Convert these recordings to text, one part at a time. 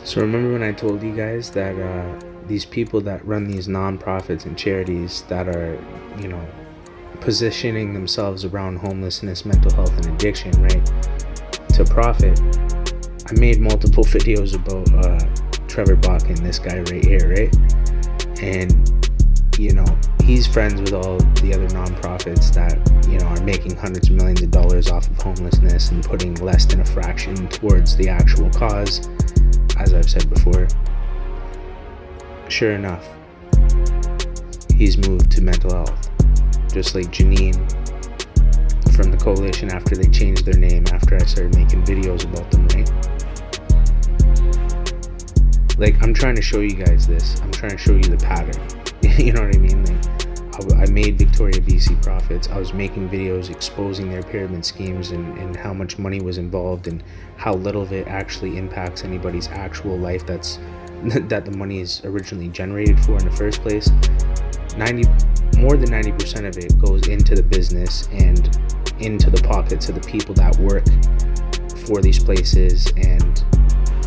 So remember when I told you guys that these people that run these nonprofits and charities that are, you know, positioning themselves around homelessness, mental health, and addiction, right, to profit. I made multiple videos about Trevor Bach, this guy right here, right? And, you know, he's friends with all the other nonprofits that, you know, are making hundreds of millions of dollars off of homelessness and putting less than a fraction towards the actual cause. As I've said before, sure enough, he's moved to mental health, just like Janine from the coalition after they changed their name, after I started making videos about them, right? Like, I'm trying to show you guys this. I'm trying to show you the pattern. You know what I mean? Like, I made Victoria BC Profits. I was making videos exposing their pyramid schemes and how much money was involved and how little of it actually impacts anybody's actual life that the money is originally generated for in the first place. More than 90% of it goes into the business and into the pockets of the people that work for these places. And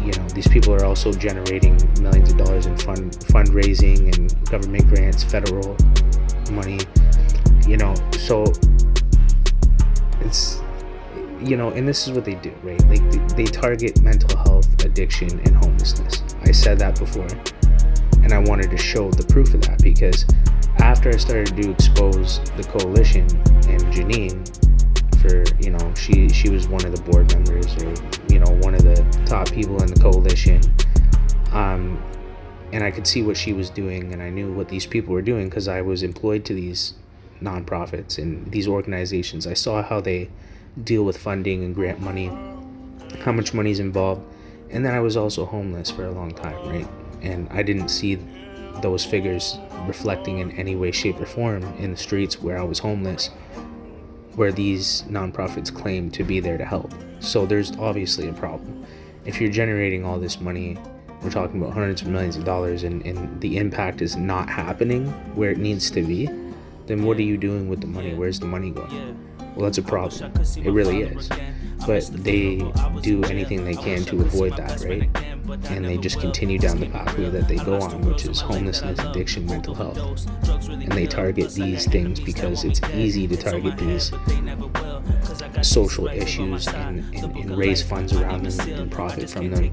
you know, these people are also generating millions of dollars in fundraising and government grants, federal money, you know. So it's, you know, and this is what they do, right? Like they target mental health, addiction, and homelessness. I said that before, and I wanted to show the proof of that, because after I started to expose the coalition and Janine for, you know, she was one of the board members, or, you know, one of the top people in the coalition, and I could see what she was doing, and I knew what these people were doing because I was employed to these nonprofits and these organizations. I saw how they deal with funding and grant money, how much money is involved. And then I was also homeless for a long time, right? And I didn't see those figures reflecting in any way, shape, or form in the streets where I was homeless, where these nonprofits claim to be there to help. So there's obviously a problem. If you're generating all this money, we're talking about hundreds of millions of dollars, and the impact is not happening where it needs to be, then what are you doing with the money? Where's the money going? Well, that's a problem. It really is. But they do anything they can to avoid that, right? And they just continue down the pathway that they go on, which is homelessness, addiction, mental health. And they target these things because it's easy to target these social issues and raise funds around them and profit from them,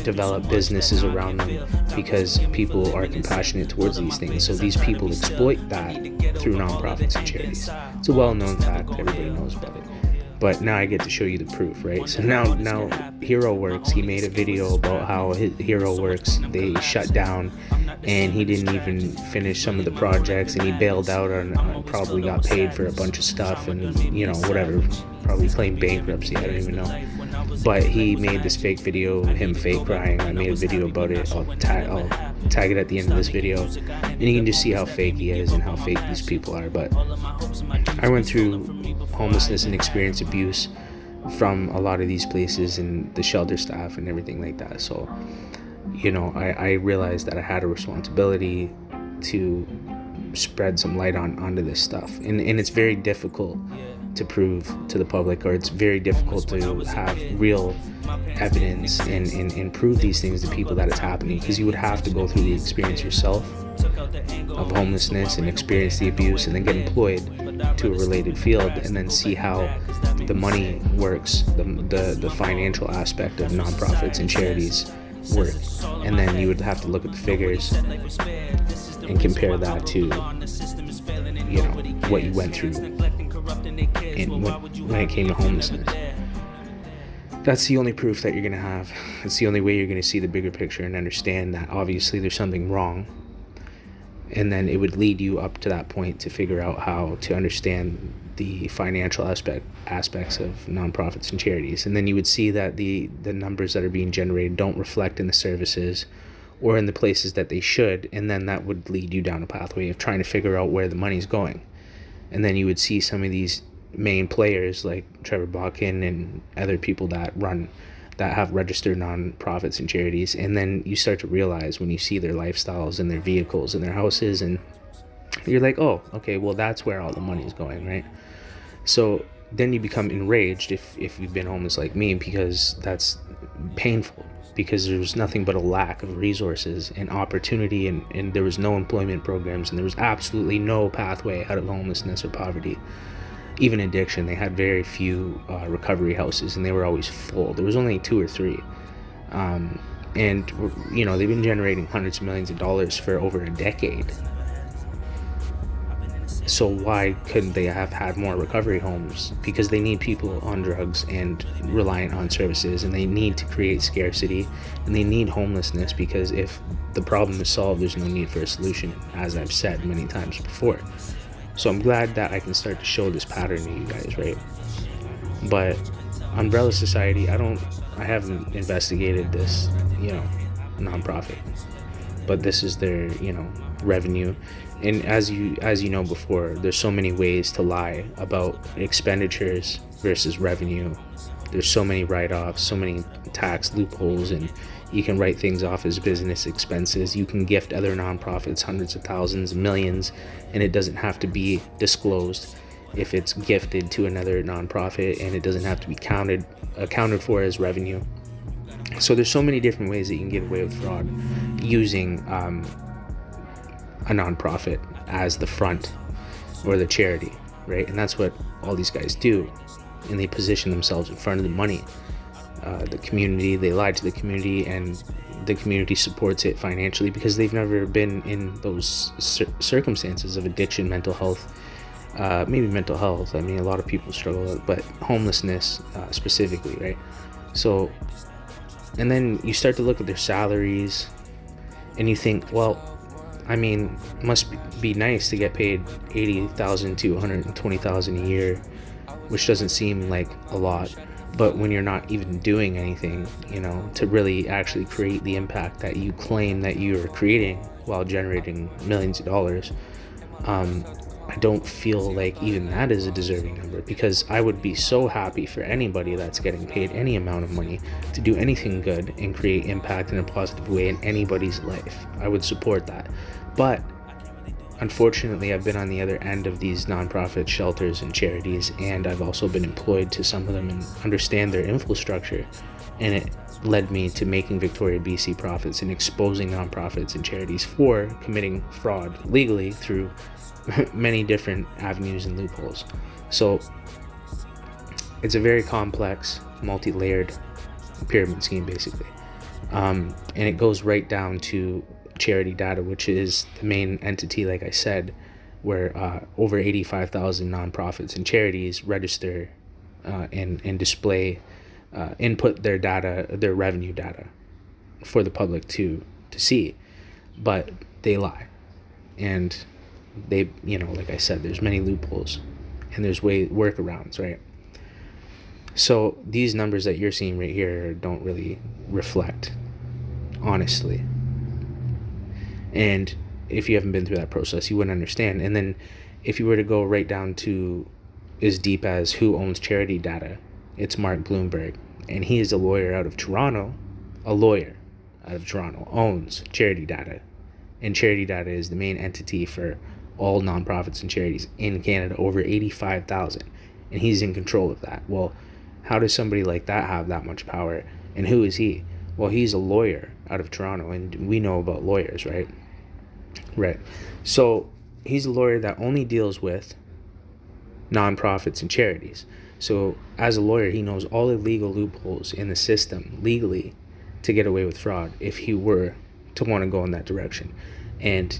develop businesses around them, because people are compassionate towards these things. So these people exploit that through nonprofits and charities. It's a well-known fact. Everybody knows about it. But now I get to show you the proof, right? So now Hero Works, he made a video about how Hero Works, they shut down, and he didn't even finish some of the projects, and he bailed out on probably got paid for a bunch of stuff, and, you know, whatever, probably claimed bankruptcy, I don't even know. But he made this fake video, him fake crying. I made a video about it. I'll tag it at the end of this video, and you can just see how fake he is and how fake these people are. But I went through homelessness and experienced abuse from a lot of these places and the shelter staff and everything like that. So, you know, I realized that I had a responsibility to spread some light onto this stuff, and it's very difficult to prove to the public, or it's very difficult to have real evidence and prove these things to people that it's happening, because you would have to go through the experience yourself of homelessness and experience the abuse, and then get employed to a related field, and then see how the money works, the financial aspect of nonprofits and charities work. And then you would have to look at the figures and compare that to, you know, what you went through and when it came to homelessness. That's the only proof that you're going to have. It's the only way you're going to see the bigger picture and understand that obviously there's something wrong. And then it would lead you up to that point to figure out how to understand the financial aspects of nonprofits and charities. And then you would see that the numbers that are being generated don't reflect in the services or in the places that they should. And then that would lead you down a pathway of trying to figure out where the money's going. And then you would see some of these main players like Trevor Botkin and other people that have registered nonprofits and charities, and then you start to realize when you see their lifestyles and their vehicles and their houses, and you're like, oh, okay, well, that's where all the money is going, right? So then you become enraged if you've been homeless like me, because that's painful. because there was nothing but a lack of resources and opportunity, and there was no employment programs, and there was absolutely no pathway out of homelessness or poverty. Even addiction, they had very few recovery houses, and they were always full. There was only 2 or 3. And they've been generating hundreds of millions of dollars for over a decade. So why couldn't they have had more recovery homes? Because they need people on drugs and reliant on services, and they need to create scarcity, and they need homelessness, because if the problem is solved, there's no need for a solution, as I've said many times before. So I'm glad that I can start to show this pattern to you guys, right? But Umbrella Society, I haven't investigated this, nonprofit, but this is their, revenue. And as you know before, there's so many ways to lie about expenditures versus revenue. There's so many write-offs, so many tax loopholes, and you can write things off as business expenses. You can gift other nonprofits hundreds of thousands, millions, and it doesn't have to be disclosed if it's gifted to another nonprofit, and it doesn't have to be accounted for as revenue. So there's so many different ways that you can get away with fraud using a nonprofit as the front, or the charity, right? And that's what all these guys do, and they position themselves in front of the money. The community, they lie to the community, and the community supports it financially because they've never been in those circumstances of addiction, mental health, maybe mental health. I mean, a lot of people struggle with it, but homelessness specifically, right? So, and then you start to look at their salaries, and you think, well, I mean, must be nice to get paid $80,000 to $120,000 a year, which doesn't seem like a lot. But when you're not even doing anything, to really actually create the impact that you claim that you're creating while generating millions of dollars, I don't feel like even that is a deserving number, because I would be so happy for anybody that's getting paid any amount of money to do anything good and create impact in a positive way in anybody's life. I would support that. But unfortunately, I've been on the other end of these nonprofit shelters and charities, and I've also been employed to some of them and understand their infrastructure, and it led me to making Victoria BC Profits and exposing nonprofits and charities for committing fraud legally through many different avenues and loopholes. So it's a very complex, multi-layered pyramid scheme, basically, and it goes right down to Charity Data, which is the main entity, like I said, where over 85,000 nonprofits and charities register and display, input their data, their revenue data, for the public to see. But they lie, and they, like I said, there's many loopholes, and there's workarounds, right? So these numbers that you're seeing right here don't really reflect, honestly. And if you haven't been through that process, you wouldn't understand. And then if you were to go right down to as deep as who owns Charity Data, it's Mark Bloomberg, and he is a lawyer out of Toronto. A lawyer out of Toronto owns Charity Data, and Charity Data is the main entity for all nonprofits and charities in Canada, over 85,000, and he's in control of that. Well, how does somebody like that have that much power, and who is he? Well, he's a lawyer out of Toronto, and we know about lawyers, right? Right. So he's a lawyer that only deals with nonprofits and charities. So as a lawyer, he knows all the legal loopholes in the system legally to get away with fraud if he were to want to go in that direction. And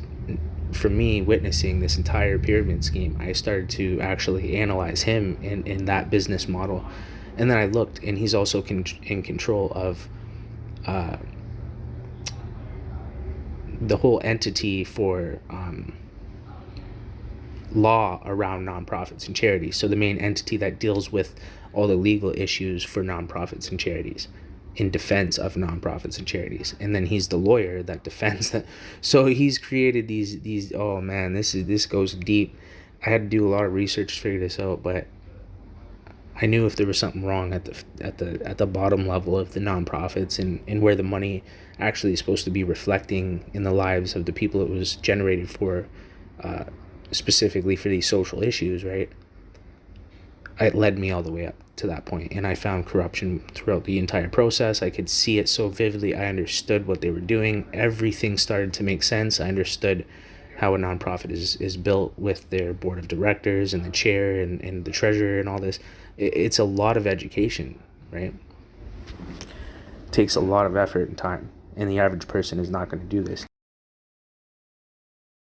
for me, witnessing this entire pyramid scheme, I started to actually analyze him in that business model. And then I looked, and he's also in control of the whole entity for law around nonprofits and charities. So the main entity that deals with all the legal issues for nonprofits and charities in defense of nonprofits and charities. And then he's the lawyer that defends that. So he's created these oh man, this goes deep. I had to do a lot of research to figure this out, but I knew if there was something wrong at the bottom level of the nonprofits and where the money actually is supposed to be reflecting in the lives of the people it was generated for, specifically for these social issues, right? it led me all the way up to that point, and I found corruption throughout the entire process. I could see it so vividly. I understood what they were doing. Everything started to make sense. I understood how a nonprofit is built with their board of directors and the chair and the treasurer and all this. It's a lot of education, right? It takes a lot of effort and time, and the average person is not going to do this.